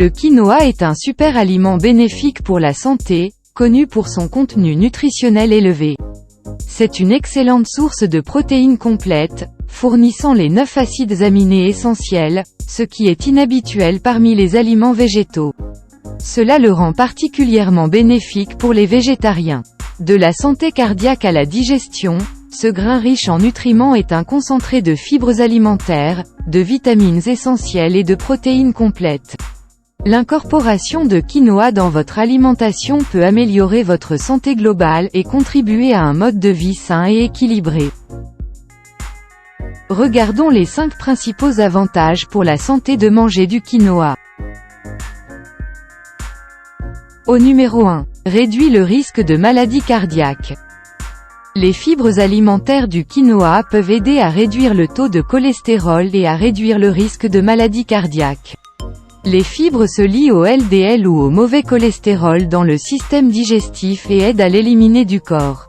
Le quinoa est un super aliment bénéfique pour la santé, connu pour son contenu nutritionnel élevé. C'est une excellente source de protéines complètes, fournissant les 9 acides aminés essentiels, ce qui est inhabituel parmi les aliments végétaux. Cela le rend particulièrement bénéfique pour les végétariens. De la santé cardiaque à la digestion, ce grain riche en nutriments est un concentré de fibres alimentaires, de vitamines essentielles et de protéines complètes. L'incorporation de quinoa dans votre alimentation peut améliorer votre santé globale et contribuer à un mode de vie sain et équilibré. Regardons les 5 principaux avantages pour la santé de manger du quinoa. Au numéro 1. Réduit le risque de maladies cardiaques. Les fibres alimentaires du quinoa peuvent aider à réduire le taux de cholestérol et à réduire le risque de maladies cardiaques. Les fibres se lient au LDL ou au mauvais cholestérol dans le système digestif et aident à l'éliminer du corps.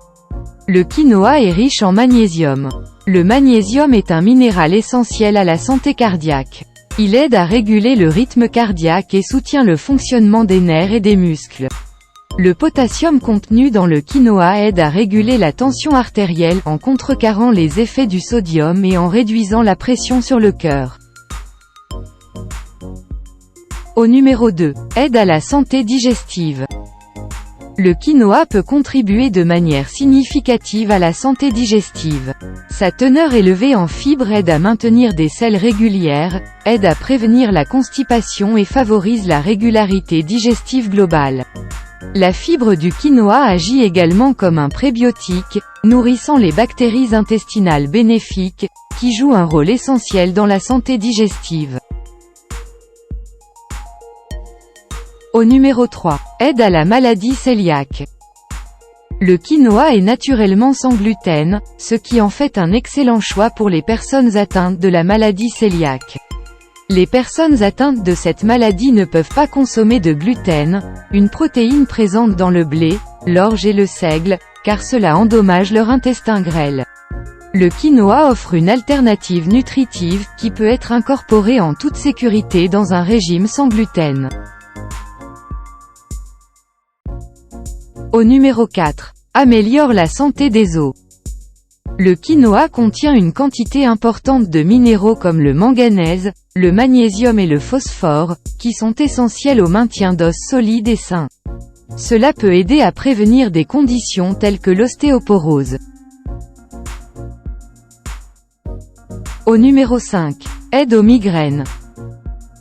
Le quinoa est riche en magnésium. Le magnésium est un minéral essentiel à la santé cardiaque. Il aide à réguler le rythme cardiaque et soutient le fonctionnement des nerfs et des muscles. Le potassium contenu dans le quinoa aide à réguler la tension artérielle en contrecarrant les effets du sodium et en réduisant la pression sur le cœur. Au numéro 2. Aide à la santé digestive. Le quinoa peut contribuer de manière significative à la santé digestive. Sa teneur élevée en fibres aide à maintenir des selles régulières, aide à prévenir la constipation et favorise la régularité digestive globale. La fibre du quinoa agit également comme un prébiotique, nourrissant les bactéries intestinales bénéfiques, qui jouent un rôle essentiel dans la santé digestive. Au numéro 3. Aide à la maladie cœliaque. Le quinoa est naturellement sans gluten, ce qui en fait un excellent choix pour les personnes atteintes de la maladie cœliaque. Les personnes atteintes de cette maladie ne peuvent pas consommer de gluten, une protéine présente dans le blé, l'orge et le seigle, car cela endommage leur intestin grêle. Le quinoa offre une alternative nutritive, qui peut être incorporée en toute sécurité dans un régime sans gluten. Au numéro 4. Améliore la santé des os. Le quinoa contient une quantité importante de minéraux comme le manganèse, le magnésium et le phosphore, qui sont essentiels au maintien d'os solides et sains. Cela peut aider à prévenir des conditions telles que l'ostéoporose. Au numéro 5. Aide aux migraines.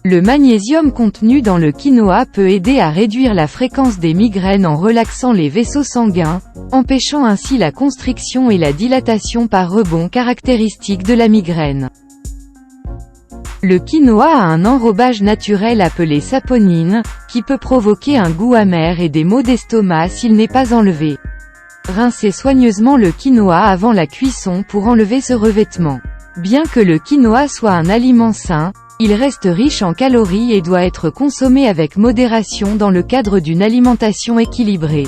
Le magnésium contenu dans le quinoa peut aider à réduire la fréquence des migraines en relaxant les vaisseaux sanguins, empêchant ainsi la constriction et la dilatation par rebond caractéristique de la migraine. Le quinoa a un enrobage naturel appelé saponine, qui peut provoquer un goût amer et des maux d'estomac s'il n'est pas enlevé. Rincez soigneusement le quinoa avant la cuisson pour enlever ce revêtement. Bien que le quinoa soit un aliment sain, il reste riche en calories et doit être consommé avec modération dans le cadre d'une alimentation équilibrée.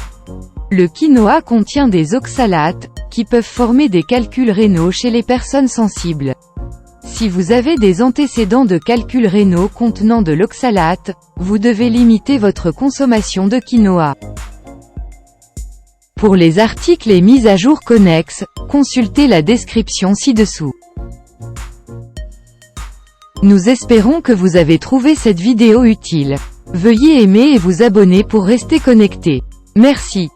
Le quinoa contient des oxalates, qui peuvent former des calculs rénaux chez les personnes sensibles. Si vous avez des antécédents de calculs rénaux contenant de l'oxalate, vous devez limiter votre consommation de quinoa. Pour les articles et mises à jour connexes, consultez la description ci-dessous. Nous espérons que vous avez trouvé cette vidéo utile. Veuillez aimer et vous abonner pour rester connecté. Merci.